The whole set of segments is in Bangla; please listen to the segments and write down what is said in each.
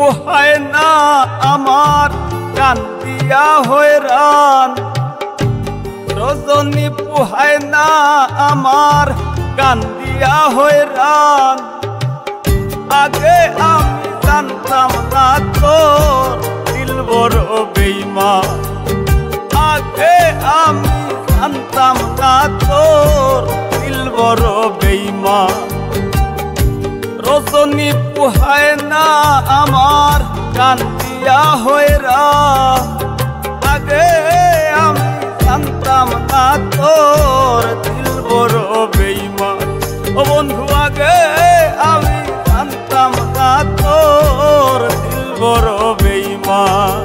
পোহায় না আমার কান্দিয়া হয়রান, রজনী পোহায় না আমার কান্দিয়া হয়রান। আগে আমি জানতাম না তোর দিল বড় বেঈমান, আগে আমি জানতাম না তোর দিল বড় বেঈমান। রজনী পোহায় না আমার কান্দিয়া হয়রান, আগে আমি জানতাম না তোর দিল বড় বেঈমান। ও বন্ধু আগে আমি জানতাম না তোর দিল বড় বেঈমান।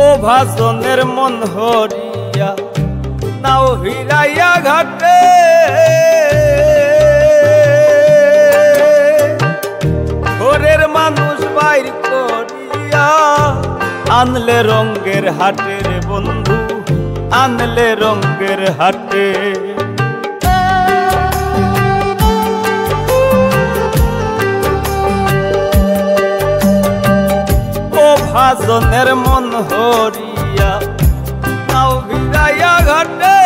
ও ভাজনের মন হরিয়া নাও হিরাইয়া ঘাটে, ঘরের মানুষ বাইর করিয়া আনলে রঙ্গের হাটে রে বন্ধু, আনলে রঙ্গের হাটে। ও ভাজনের মন হরিয়া নাও ভিড়াইয়া ঘাটে,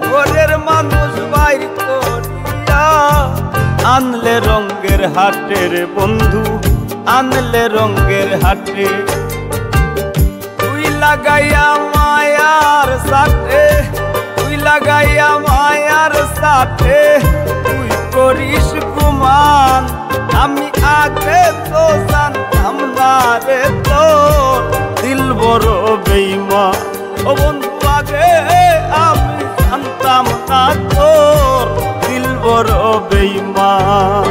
ঘরের মানুষ বাইর করিয়া আনলে রঙ্গের হাটে রে বন্ধু, আনলে রঙ্গের হাটে। তুই লাগাইয়া মায়ার সাথে, তুই লাগাইয়া মায়ার সাথে তুই করিস গুমান, আমি আগে তো জানতাম না রে তোর দিল বড় বেঈমান। ও বন্ধু আগে আমি জানতাম না তোর দিল বড় বেঈমান।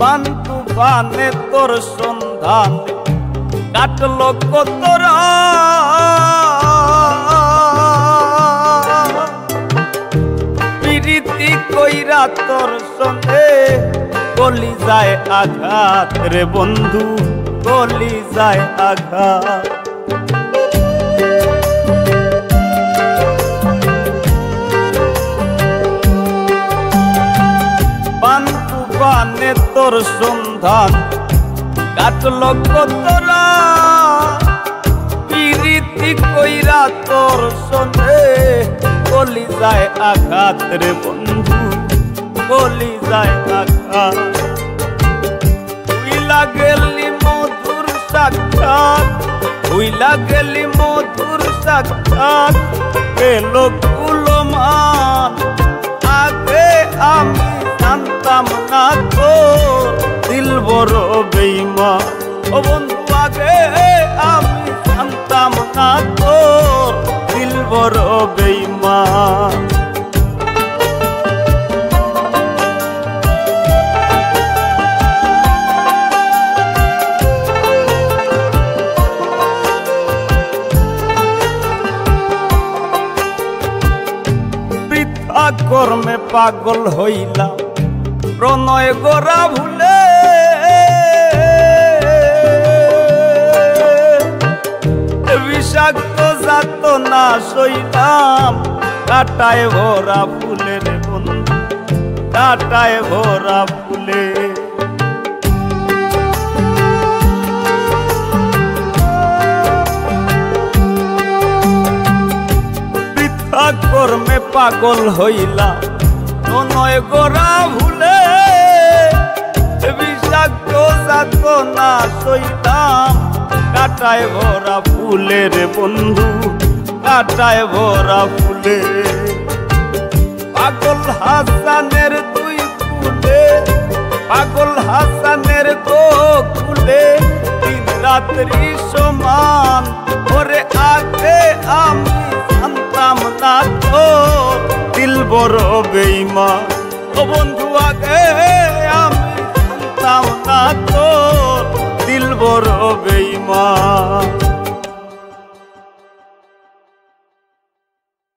বান তুফানে তোর সন্ধান কাটলো কত প্রীতি কইরা তোর সঙ্গে গলি যায় আঘাত রে বন্ধু, গলি যায় আঘাত। বান তুফানে তোর সন্ধান কাটলো কতরা প্রীতি কইরা তোর সঙ্গে গলি যায় আঘাত রে বন্ধু, গলি যায় আঘাত। তুই লাগেলি মধুর সাক্ষাৎ, তুই লাগেলি মধুর সাক্ষাৎ পেল কুলমান, আগে আমি জানতাম না তোর দিল বড় বেঈমান। ও বন্ধু আগে আমি জানতাম না তোর দিল বড় বেঈমান। বৃথা কর্মে পাগল হইলাম প্রণয় গোরা ভুলে, বিষাক্ত যাত না সইলাম কাটায় ভরা ফুলের বন্ধু, কাটায় ভরা ফুলে। বৃথা কর্মে পাগল হইলাম প্রণয় গোরা ভুলে, বিষাক্ত যাত না সইলাম কাটায় ভরা ফুলের বন্ধু, কাটায় ভরা ফুলে। পাগল হাসানের তুই ফুলে, পাগল হাসানের গো ফুলে দিন রাত্রি সমান। ওরে আগে আমি জানতাম না তোর দিল বড় বেঈমান। ও বন্ধু আগে